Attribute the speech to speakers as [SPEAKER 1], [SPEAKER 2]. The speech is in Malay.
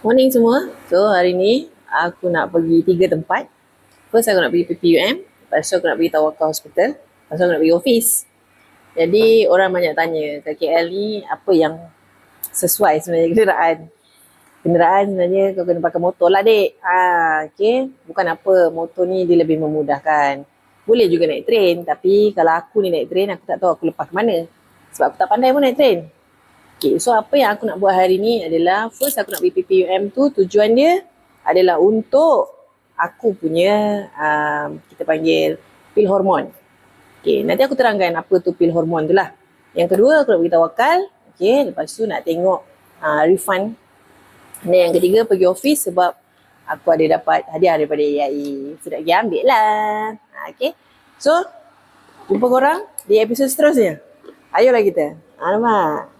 [SPEAKER 1] Morning semua. So hari ni aku nak pergi 3 tempat. First aku nak pergi PPUM, lepas tu aku nak pergi Tawakal Hospital, lepas tu aku nak pergi office. Jadi orang banyak tanya kat KL ni apa yang sesuai sebenarnya kenderaan. Kenderaan sebenarnya kau kena pakai motor lah dek. Okay. Bukan apa, motor ni dia lebih memudahkan. Boleh juga naik train, tapi kalau aku ni naik train aku tak tahu aku lepas ke mana. Sebab aku tak pandai pun naik train. Okay, so apa yang aku nak buat hari ni adalah first aku nak pergi PPUM tu, tujuan dia adalah untuk aku punya kita panggil pil hormon. Okay, nanti aku terangkan apa tu pil hormon tu lah. Yang kedua aku nak pergi Tawakal. Okay, lepas tu nak tengok refund. Dan yang ketiga pergi office sebab aku ada dapat hadiah daripada AIA. So nak pergi ambil lah. Okay, so jumpa korang di episod seterusnya. Ayolah kita. Alamak.